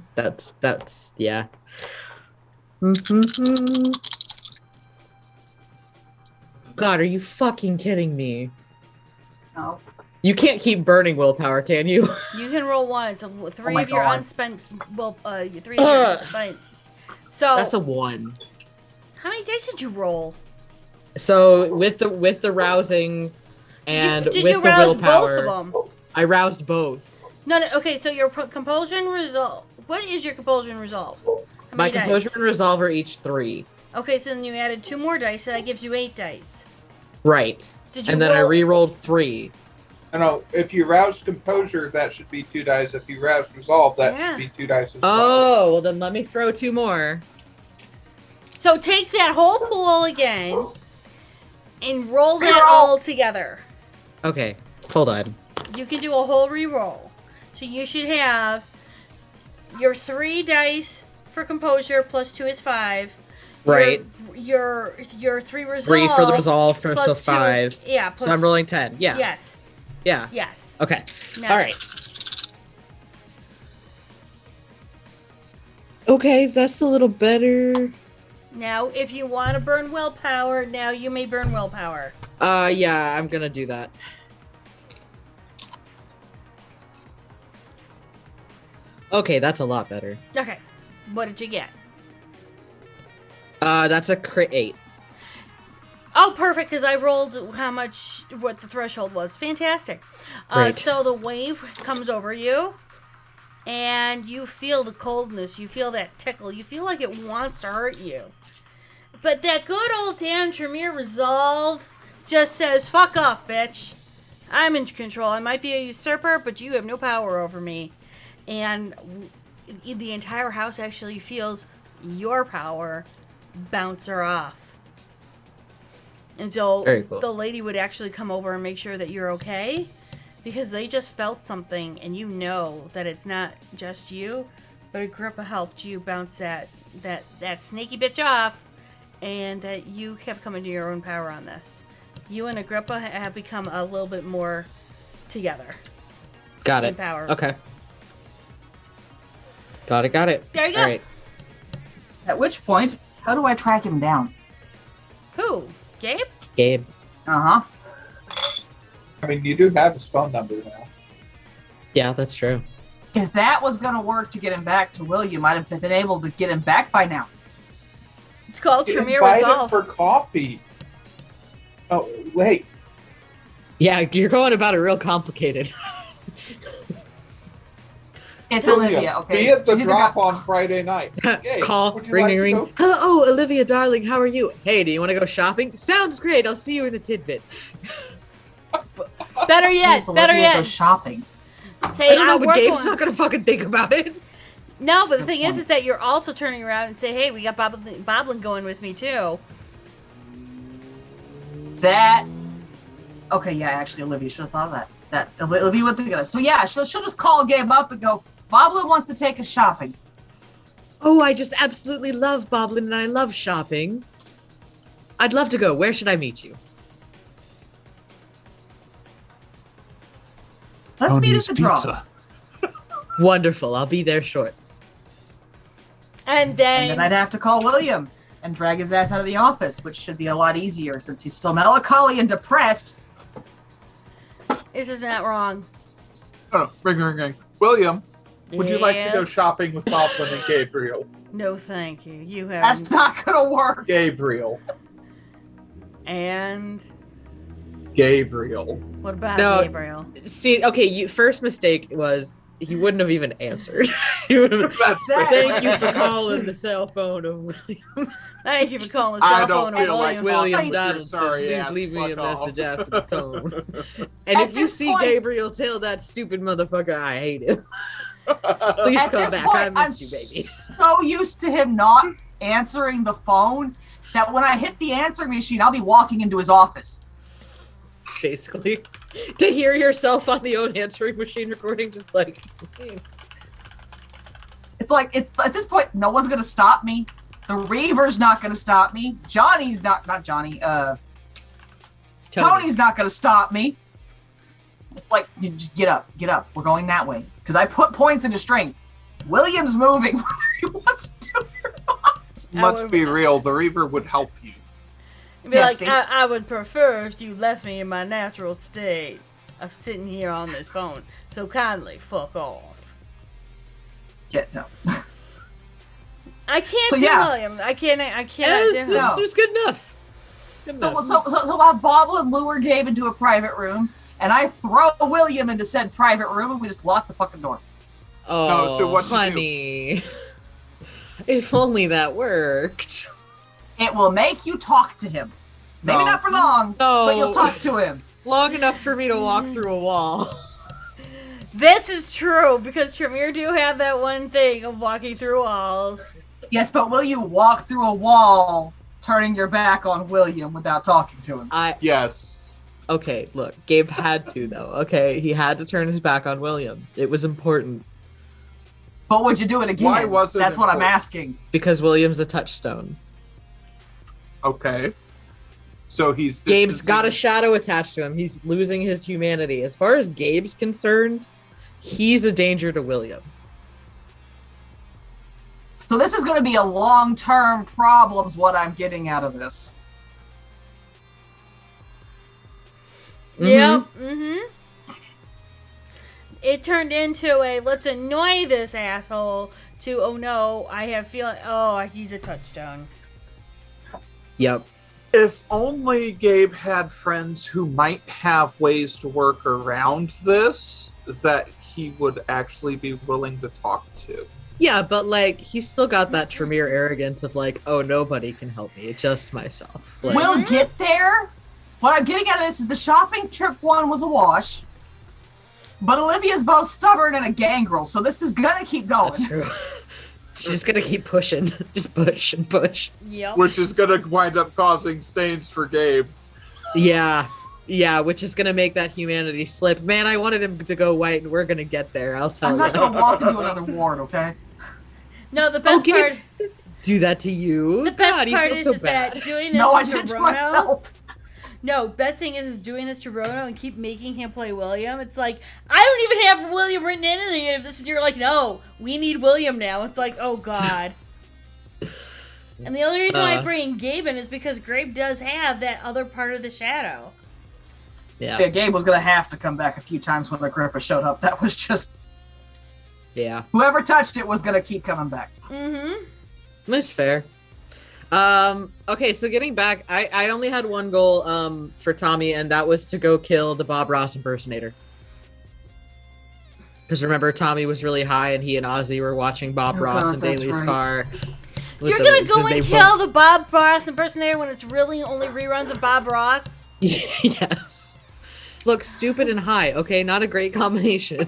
yeah. God, are you fucking kidding me? No. You can't keep burning willpower, can you? You can roll one. So three my of your God. unspent. Well, three of your unspent. So That's a 1. how many dice did you roll? So with the rousing and did with you the rouse willpower, both of them? I roused both. No. Okay, so your compulsion resolve. What is your compulsion resolve? How My many dice? composure and resolve are each 3. Okay, so then you added 2 more dice, so that gives you 8 dice. Right. Did you And then I roll- re-rolled 3. No, if you rouse composure, that should be 2 dice. If you rouse resolve, that Yeah. should be 2 dice as well. Oh, well then let me throw 2 more. So take that whole pool again and roll that all together. Okay, hold on. You can do a whole re-roll. So you should have your 3 dice for composure plus 2 is 5. Right. Your 3 resolve. 3 for the resolve, for so plus 2 5. Yeah. So Plus, I'm rolling 10. Yeah. Yes. Yeah. Yes. Okay. Now, All right. Okay, that's a little better. Now, if you want to burn willpower, now you may burn willpower. Yeah, I'm gonna do that. Okay, that's a lot better. Okay. What did you get? That's a crit 8. Oh, perfect, because I rolled what the threshold was. Fantastic. Great. So the wave comes over you, and you feel the coldness. You feel that tickle. You feel like it wants to hurt you. But that good old damn Tremere Resolve just says, fuck off, bitch. I'm in control. I might be a usurper, but you have no power over me. And the entire house actually feels your power bounce her off. And so Very cool. the lady would actually come over and make sure that you're okay, because they just felt something, and you know that it's not just you, but Agrippa helped you bounce that snaky bitch off, and that you have come into your own power on this. You and Agrippa have become a little bit more together. Got in it. power. Okay. Got it. There you go. All right. At which point, how do I track him down? Who? Gabe? Gabe. Uh-huh. I mean, you do have his phone number now. Yeah, that's true. If that was going to work to get him back to William, I'd have been able to get him back by now. It's called Tremere Invite him Resolve. for coffee. Oh, wait. Yeah, you're going about it real complicated. It's Olivia, okay? Be at the She's either drop got- on Friday night. Hey, Call, would you ring, like to ring. go- Hello, oh, Olivia, darling, how are you? Hey, do you want to go shopping? Sounds great. I'll see you in a tidbit. Better yet, It's better Olivia yet. goes shopping. Say, I don't know, but we're Gabe's going- not gonna fucking think about it. No, but the Good thing point. is that you're also turning around and say, hey, we got Boblin going with me too. That. Okay, yeah, actually, Olivia should have thought of that. Olivia would think of that. So yeah, she'll just call Gabe up and go, Boblin wants to take us shopping. Oh, I just absolutely love Boblin and I love shopping. I'd love to go. Where should I meet you? Let's meet at the drop. Wonderful. I'll be there short. And And then, then I'd have to call William and drag his ass out of the office, which should be a lot easier since he's still melancholy and depressed. this is not wrong. Oh, ring, ring, ring. William, would you like to go Yes. shopping with Boblin and Gabriel? No, thank you. You have. That's not gonna work. Gabriel. And Gabriel. what about No. Gabriel? See, okay, first mistake was he wouldn't have even answered. He would have, That's thank you for calling the cell phone of William. Thank you for calling the I cell don't phone of feel like William. William Your Donaldson, sorry please ass, leave me a fuck off. message after the tone. And At if you this see point- Gabriel, tell that stupid motherfucker I hate him. Please At come this back. point, I I'm miss you, baby. so used to him not answering the phone that when I hit the answering machine, I'll be walking into his office. Basically, to hear yourself on the own answering machine recording, just like, It's like, it's at this point, no one's gonna stop me. The Reaver's not gonna stop me. Johnny's not Johnny, Tony's not gonna stop me. It's like, you just get up. We're going that way. Because I put points into strength. William's moving whether he wants to or not. Let's be real, the Reaver would help you. Be Yeah, like, see? I would prefer if you left me in my natural state of sitting here on this phone. So kindly fuck off. Yeah, no. I can't So, do yeah. William. I cannot it do him. no. was good enough. It's good So enough. he'll have Boblin lure Gabe into a private room, and I throw William into said private room, and we just lock the fucking door. Oh, so what'd you do? honey. If only that worked. It will make you talk to him. Maybe No. not for long, No. but you'll talk to him. Long enough for me to walk through a wall. This is true because Tremere do have that one thing of walking through walls. Yes, but will you walk through a wall turning your back on William without talking to him? Yes. Okay, look, Gabe had to though. Okay, he had to turn his back on William. It was important But would you do it again? Why was it That's what I'm important? asking. because William's a touchstone. Okay. So he's Gabe's got a distancing- shadow attached to him. He's losing his humanity. As far as Gabe's concerned, he's a danger to William. So this is going to be a long-term problem is what I'm getting out of this. Yep. Mm-hmm. It turned into a let's annoy this asshole to oh no, I have feeling he's a touchstone. Yep. If only Gabe had friends who might have ways to work around this that he would actually be willing to talk to. Yeah, but like he's still got that Tremere arrogance of like, oh, nobody can help me, just myself. Like, We'll get there. What I'm getting out of this is the shopping trip one was a wash. But Olivia's both stubborn and a gangrel, so this is gonna keep going. that's true. She's just gonna keep pushing, just push and push. Yep. Which is going to wind up causing stains for Gabe. Yeah, which is gonna make that humanity slip. Man, I wanted him to go white, and we're gonna get there. I'll tell I'm you. not gonna walk into another ward, okay? No, the Oh, best part. Gabe's do that to you. The best God, he part feels is, so is that bad. doing this No, I to did it to Rono. myself. No, best thing is doing this to Rono and keep making him play William. It's like I don't even have William written in anything of this, and you're like, no, we need William now. It's like, oh god. And the only reason why I bring Gabe in is because Gabe does have that other part of the shadow. Yeah, Gabe was going to have to come back a few times when Agrippa showed up. That was just... Yeah. Whoever touched it was going to keep coming back. Mm-hmm. That's fair. Okay, so getting back, I only had one goal for Tommy, and that was to go kill the Bob Ross impersonator. Because remember, Tommy was really high, and he and Ozzy were watching Bob Ross in Bailey's car. You're going to go and kill the Bob Ross impersonator when it's really only reruns of Bob Ross? Yes. Look, stupid and high, okay? Not a great combination.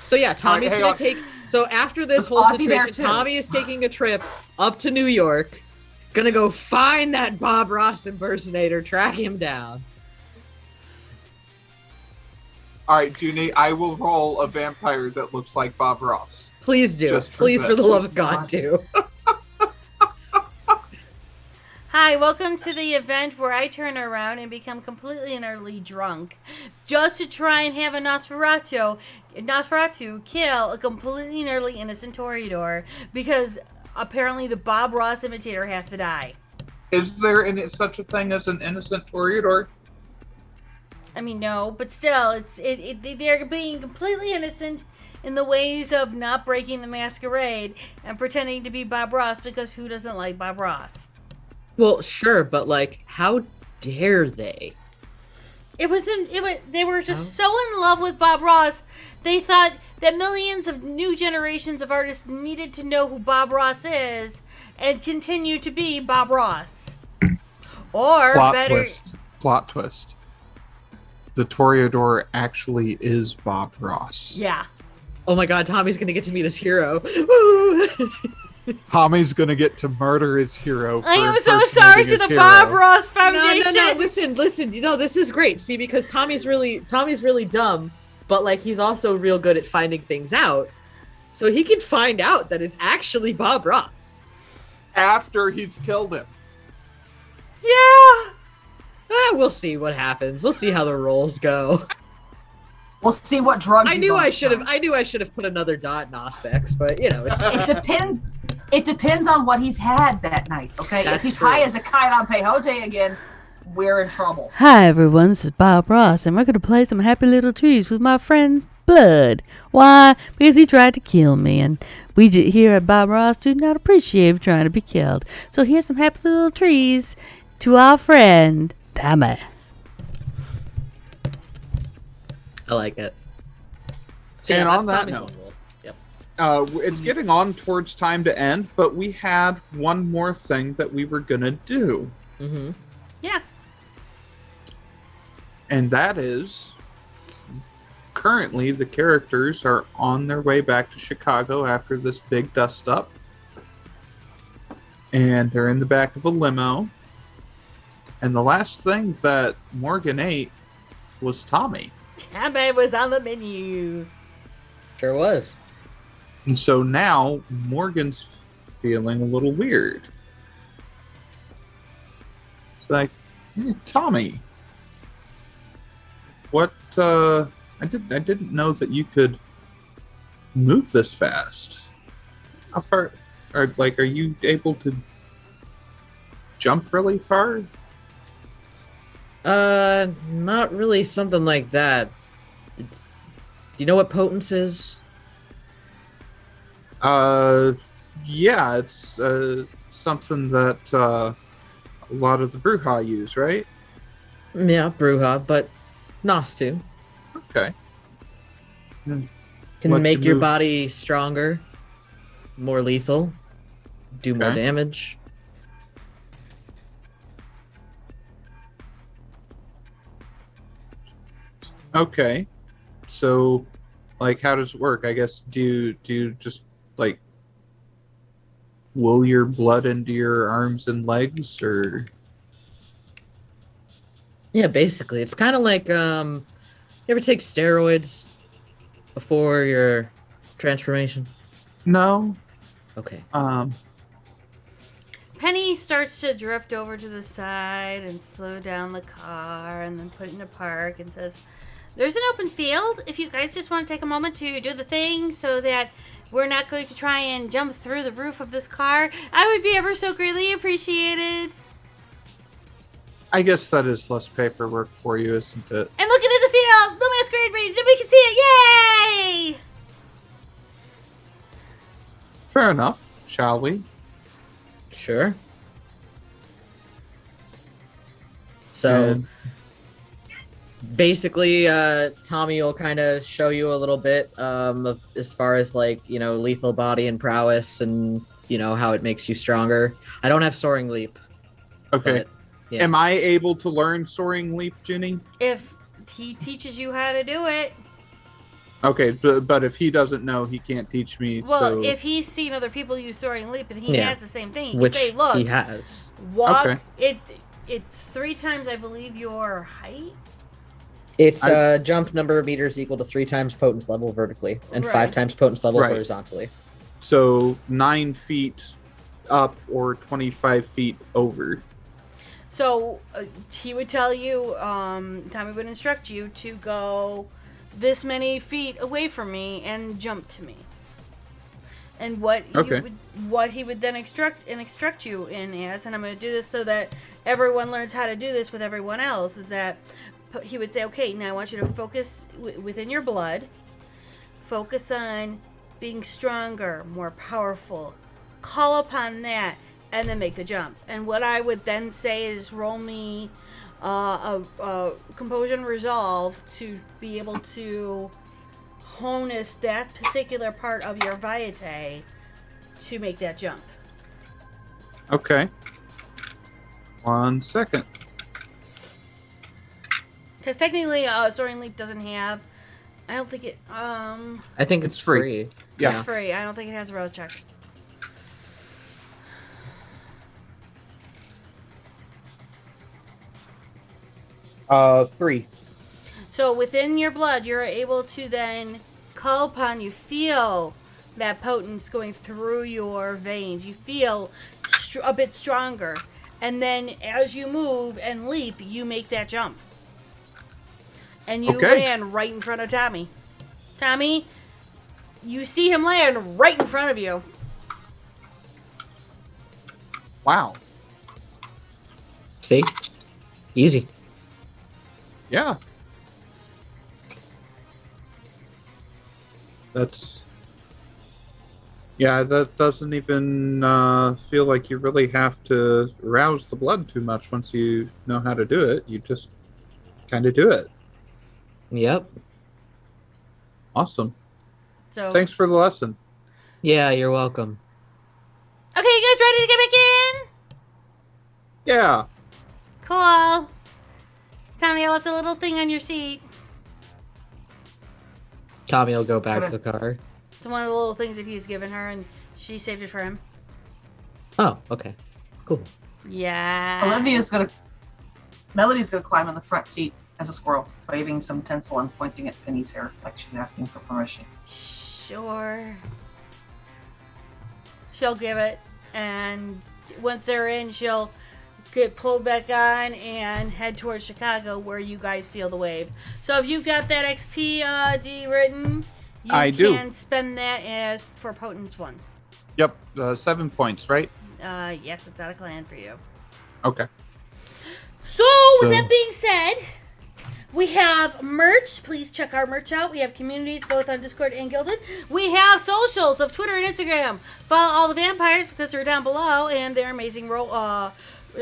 So yeah, Tommy's gonna take... So after this whole situation, Tommy is taking a trip up to New York. Gonna go find that Bob Ross impersonator, track him down. Alright, Junie, I will roll a vampire that looks like Bob Ross. Please do. Please, for the love of God, do. Hi, welcome to the event where I turn around and become completely and utterly drunk just to try and have a Nosferatu kill a completely and utterly innocent Toreador because apparently the Bob Ross imitator has to die. Is there such a thing as an innocent Toreador? I mean, no, but still, they're being completely innocent in the ways of not breaking the masquerade and pretending to be Bob Ross because who doesn't like Bob Ross? Well, sure, but like, how dare they? They were just so in love with Bob Ross, they thought that millions of new generations of artists needed to know who Bob Ross is and continue to be Bob Ross. Or Plot twist. The Toreador actually is Bob Ross. Yeah. Oh my God, Tommy's gonna get to meet his hero. Tommy's gonna get to murder his hero. I am so sorry to the Bob Ross Foundation. No, listen. You know, this is great. See, because Tommy's really dumb, but like he's also real good at finding things out. So he can find out that it's actually Bob Ross. After he's killed him. Yeah. We'll see what happens. We'll see how the rolls go. We'll see what drugs. I knew I should have put another dot in Auspex, but you know, it depends on what he's had that night, okay? That's if he's true. high as a kite on peyote again, we're in trouble. Hi everyone, this is Bob Ross, and we're gonna play some Happy Little Trees with my friend's Blood. Why? Because he tried to kill me, and we here at Bob Ross do not appreciate trying to be killed. So here's some Happy Little Trees to our friend Tommy. I like it. So and on that note, it's getting on towards time to end, but we had one more thing that we were gonna do. Mm-hmm. Yeah. And that is, currently the characters are on their way back to Chicago after this big dust up. And they're in the back of a limo. And the last thing that Morgan ate was Tommy. Tommy was on the menu. Sure was. And so now Morgan's feeling a little weird. It's like, hey, Tommy, what? I didn't know that you could move this fast. How far? Are you able to jump really far? Not really something like that. Do you know what potence is? Yeah, it's something that a lot of the Bruja use, right? Yeah, Bruja, but Nos too. Okay. Can make your body stronger, more lethal, do more damage. Okay. So, like, how does it work? I guess, do you just, like, will your blood into your arms and legs, or? Yeah, basically. It's kind of like, you ever take steroids before your transformation? No. Okay. Penny starts to drift over to the side and slow down the car and then put it in a park and says, there's an open field if you guys just want to take a moment to do the thing so that we're not going to try and jump through the roof of this car, I would be ever so greatly appreciated. I guess that is less paperwork for you, isn't it? And look into the field! The masquerade range! Nobody can see it! Yay! Fair enough. Shall we? Sure. So And- basically, Tommy will kind of show you a little bit of as far as like, you know, lethal body and prowess and, you know, how it makes you stronger. I don't have soaring leap. Okay. But, yeah. Am I able to learn soaring leap, Ginny? If he teaches you how to do it. Okay, but if he doesn't know, he can't teach me. Well, so... if he's seen other people use soaring leap and he Yeah. has the same thing, he Which can say, look, he has. walk. Okay. It's 3 times, I believe, your height. It's jump number of meters equal to 3 times potence level vertically and Right. 5 times potence level Right. horizontally. So 9 feet up or 25 feet over. So he would tell you, Tommy would instruct you to go this many feet away from me and jump to me. And what he would then instruct you in as, and I'm going to do this so that everyone learns how to do this with everyone else, is that he would say, okay, now I want you to focus within your blood, focus on being stronger, more powerful, call upon that, and then make the jump. And what I would then say is roll me a composure and resolve to be able to harness that particular part of your vitae to make that jump. Okay. 1 second. Because technically, Soaring Leap doesn't have. I don't think it. I think it's It's free. free. Yeah. It's free. I don't think it has a rose check. Three. So within your blood, you're able to then call upon. You feel that potence going through your veins. You feel a bit stronger, and then as you move and leap, you make that jump, and you Okay. land right in front of Tommy. Tommy, you see him land right in front of you. Wow. See? Easy. Yeah. That's... Yeah, that doesn't even feel like you really have to rouse the blood too much once you know how to do it. You just kind of do it. Yep. Awesome. So Thanks for the lesson. Yeah, you're welcome. okay, you guys ready to get back in? Yeah. Cool. Tommy, I left a little thing on your seat. Tommy will go back to the car. It's one of the little things that he's given her, and she saved it for him. Oh, okay. Cool. Yeah. Melody's gonna climb on the front seat as a squirrel, waving some tinsel and pointing at Penny's hair like she's asking for permission. Sure. She'll give it, and once they're in, she'll get pulled back on and head towards Chicago, where you guys feel the wave. So if you've got that XP D written, you I do. can spend that as for Potence 1. Yep. 7 points, right? Yes, it's out of clan for you. Okay. So, with that being said, we have merch. Please check our merch out. We have communities both on Discord and Guilded. We have socials of Twitter and Instagram. Follow all the vampires because they're down below, and they're amazing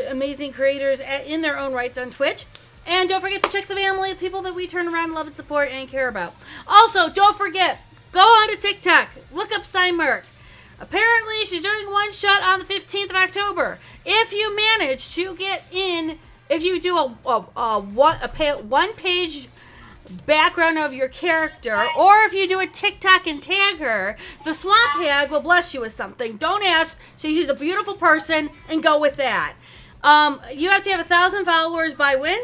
amazing creators in their own rights on Twitch. And don't forget to check the family of people that we turn around, love, and support, and care about. Also, don't forget, go on to TikTok. Look up Cymerk. Apparently, she's doing one shot on the 15th of October. If you manage to get in, if you do a one-page background of your character, or if you do a TikTok and tag her, the Swamp Hag will bless you with something. Don't ask. She's a beautiful person, and go with that. You have to have 1,000 followers by when?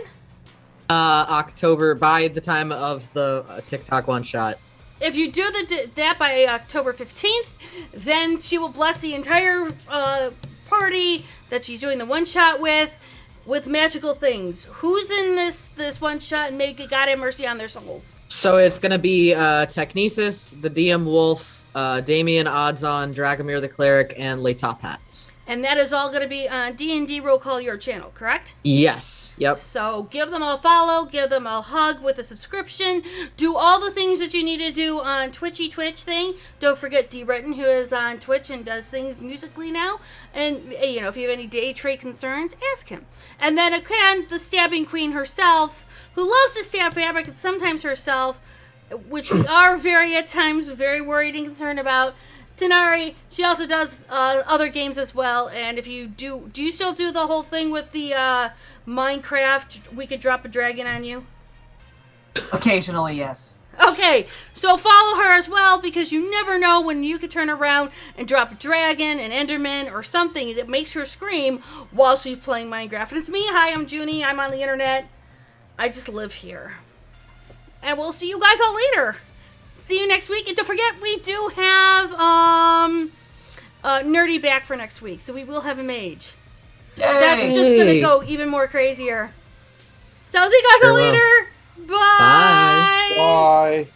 October, by the time of the TikTok one shot. If you do that by October 15th, then she will bless the entire party that she's doing the one shot with magical things. Who's in this one shot, and may God have mercy on their souls? So it's gonna be Technesis, the DM Wolf, Damien, Odds On, Dragomir the Cleric, and Lay Top Hats. And that is all going to be on D&D Roll Call Your channel, correct? Yes. Yep. So give them a follow, give them a hug with a subscription. Do all the things that you need to do on Twitch thing. Don't forget D. Britton, who is on Twitch and does things musically now. And, you know, if you have any day trade concerns, ask him. And then, again, the Stabbing Queen herself, who loves to stab fabric and sometimes herself, which we are at times very worried and concerned about. Tanari, she also does other games as well. And if you do you still do the whole thing with the Minecraft, we could drop a dragon on you? Occasionally, yes. Okay, so follow her as well, because you never know when you could turn around and drop a dragon, an enderman, or something that makes her scream while she's playing Minecraft. And it's me. Hi, I'm Junie. I'm on the internet. I just live here. And we'll see you guys all later. See you next week. And don't forget, we do have Nerdy back for next week. So we will have a mage. Yay. That's just going to go even more crazier. So I'll see you guys all later. Bye. Bye. Bye.